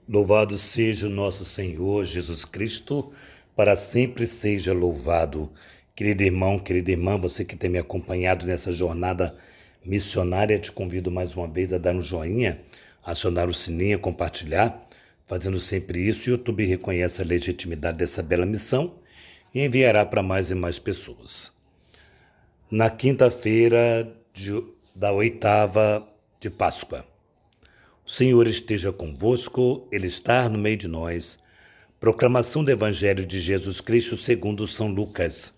Louvado seja o nosso Senhor Jesus Cristo, para sempre seja louvado. Querido irmão, querida irmã, você que tem me acompanhado nessa jornada missionária, te convido mais uma vez a dar um joinha, acionar o sininho, compartilhar. Fazendo sempre isso, o YouTube reconhece a legitimidade dessa bela missão e enviará para mais e mais pessoas. Na quinta-feira da oitava de Páscoa. O Senhor esteja convosco, Ele está no meio de nós. Proclamação do Evangelho de Jesus Cristo segundo São Lucas.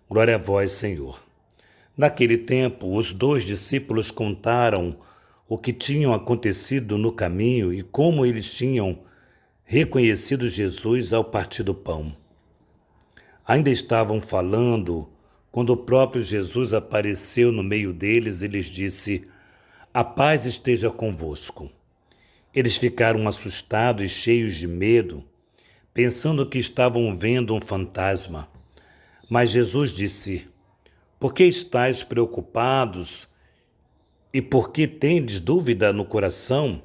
Glória a vós, Senhor. Naquele tempo, os 2 discípulos contaram o que tinham acontecido no caminho e como eles tinham reconhecido Jesus ao partir do pão. Ainda estavam falando quando o próprio Jesus apareceu no meio deles e lhes disse: "A paz esteja convosco." Eles ficaram assustados e cheios de medo, pensando que estavam vendo um fantasma. Mas Jesus disse: "Por que estáis preocupados e por que tendes dúvida no coração?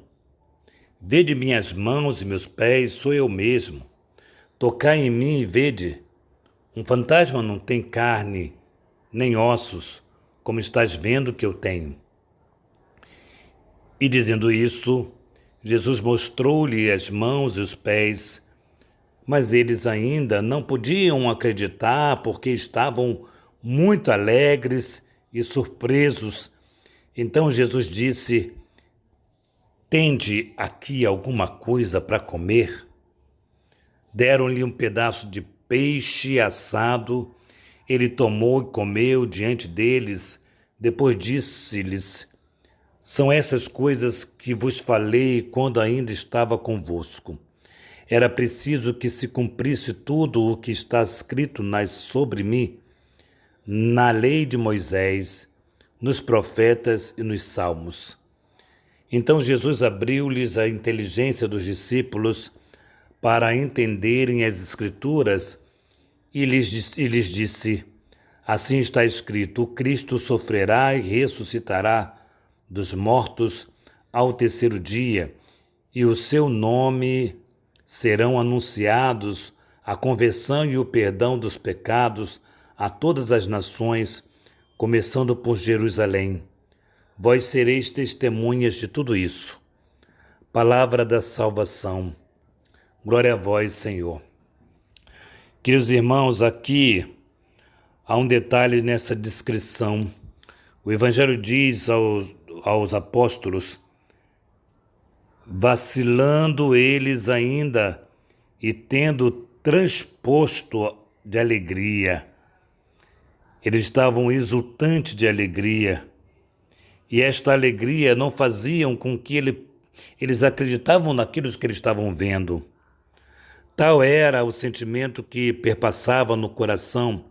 Vede minhas mãos e meus pés, sou eu mesmo. Tocai em mim e vede. Um fantasma não tem carne nem ossos, como estás vendo que eu tenho." E dizendo isso, Jesus mostrou-lhe as mãos e os pés, mas eles ainda não podiam acreditar porque estavam muito alegres e surpresos. Então Jesus disse: "Tende aqui alguma coisa para comer?" Deram-lhe um pedaço de peixe assado. Ele tomou e comeu diante deles. Depois disse-lhes: "São essas coisas que vos falei quando ainda estava convosco. Era preciso que se cumprisse tudo o que está escrito sobre mim, na lei de Moisés, nos profetas e nos salmos." Então Jesus abriu-lhes a inteligência dos discípulos para entenderem as Escrituras e lhes disse: "Assim está escrito: o Cristo sofrerá e ressuscitará dos mortos ao terceiro dia, e o seu nome serão anunciados a conversão e o perdão dos pecados a todas as nações, começando por Jerusalém. Vós sereis testemunhas de tudo isso." Palavra da salvação. Glória a vós, Senhor. Queridos irmãos, aqui há um detalhe nessa descrição. O Evangelho diz aos apóstolos: "Vacilando eles ainda e tendo transposto de alegria." Eles estavam exultantes de alegria. E esta alegria não faziam com que eles acreditavam naquilo que eles estavam vendo. Tal era o sentimento que perpassava no coração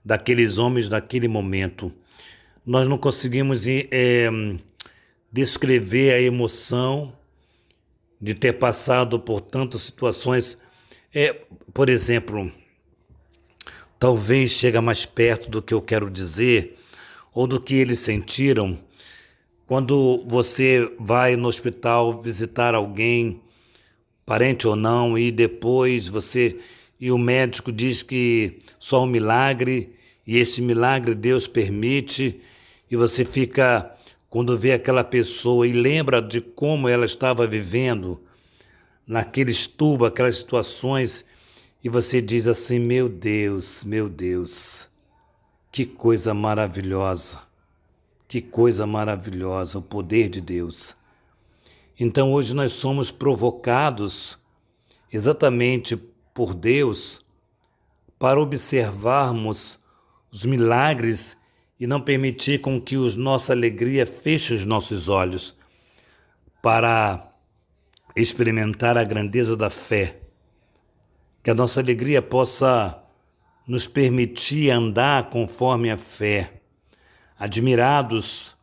daqueles homens naquele momento. Nós não conseguimos descrever a emoção de ter passado por tantas situações. Por exemplo, talvez chega mais perto do que eu quero dizer, ou do que eles sentiram, quando você vai no hospital visitar alguém, parente ou não, e depois o médico diz que só um milagre, e esse milagre Deus permite, e você fica, quando vê aquela pessoa e lembra de como ela estava vivendo naqueles tubos, aquelas situações, e você diz assim: meu Deus, que coisa maravilhosa, o poder de Deus. Então hoje nós somos provocados exatamente por Deus para observarmos os milagres e não permitir com que nossa alegria feche os nossos olhos para experimentar a grandeza da fé. Que a nossa alegria possa nos permitir andar conforme a fé, admirados,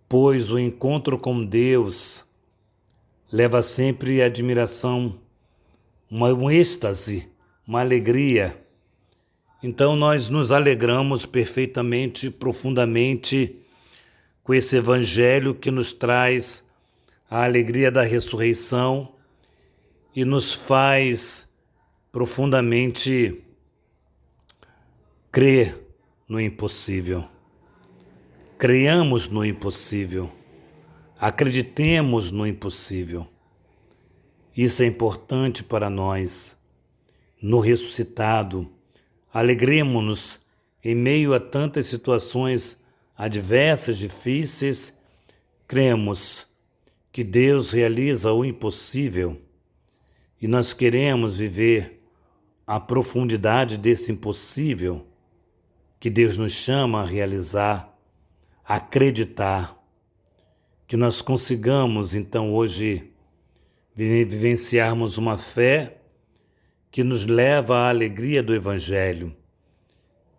pois o encontro com Deus leva sempre a admiração, um êxtase, uma alegria. Então nós nos alegramos perfeitamente, profundamente com esse Evangelho que nos traz a alegria da ressurreição e nos faz profundamente crer no impossível. Creiamos no impossível. Acreditemos no impossível. Isso é importante para nós. No ressuscitado, alegremos-nos em meio a tantas situações adversas, difíceis. Cremos que Deus realiza o impossível e nós queremos viver a profundidade desse impossível que Deus nos chama a realizar, a acreditar, que nós consigamos então hoje vivenciarmos uma fé que nos leva à alegria do Evangelho.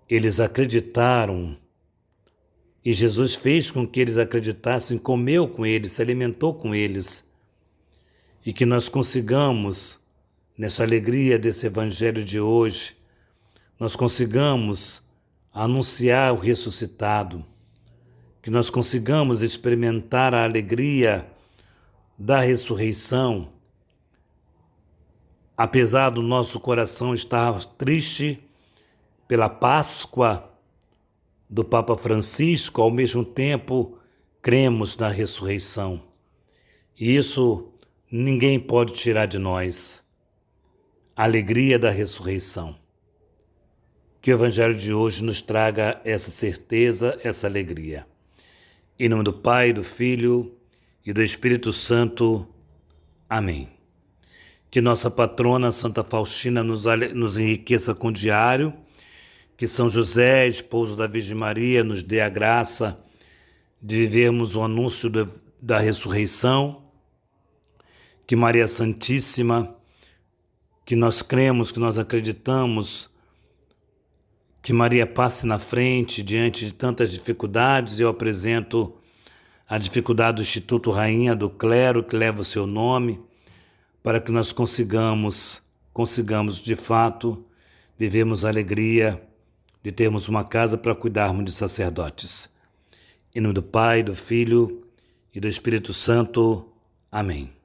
Eles acreditaram e Jesus fez com que eles acreditassem, comeu com eles, se alimentou com eles. E que nós consigamos, nessa alegria desse Evangelho de hoje, nós consigamos anunciar o ressuscitado, que nós consigamos experimentar a alegria da ressurreição, apesar do nosso coração estar triste pela Páscoa do Papa Francisco, ao mesmo tempo cremos na ressurreição. E isso ninguém pode tirar de nós. A alegria da ressurreição. Que o Evangelho de hoje nos traga essa certeza, essa alegria. Em nome do Pai, do Filho e do Espírito Santo. Amém. Que nossa patrona Santa Faustina nos enriqueça com o diário, que São José, esposo da Virgem Maria, nos dê a graça de vivermos o anúncio da ressurreição, que Maria Santíssima, que nós cremos, que nós acreditamos, que Maria passe na frente diante de tantas dificuldades. Eu apresento a dificuldade do Instituto Rainha do Clero, que leva o seu nome, para que nós consigamos de fato vivermos a alegria de termos uma casa para cuidarmos de sacerdotes. Em nome do Pai, do Filho e do Espírito Santo. Amém.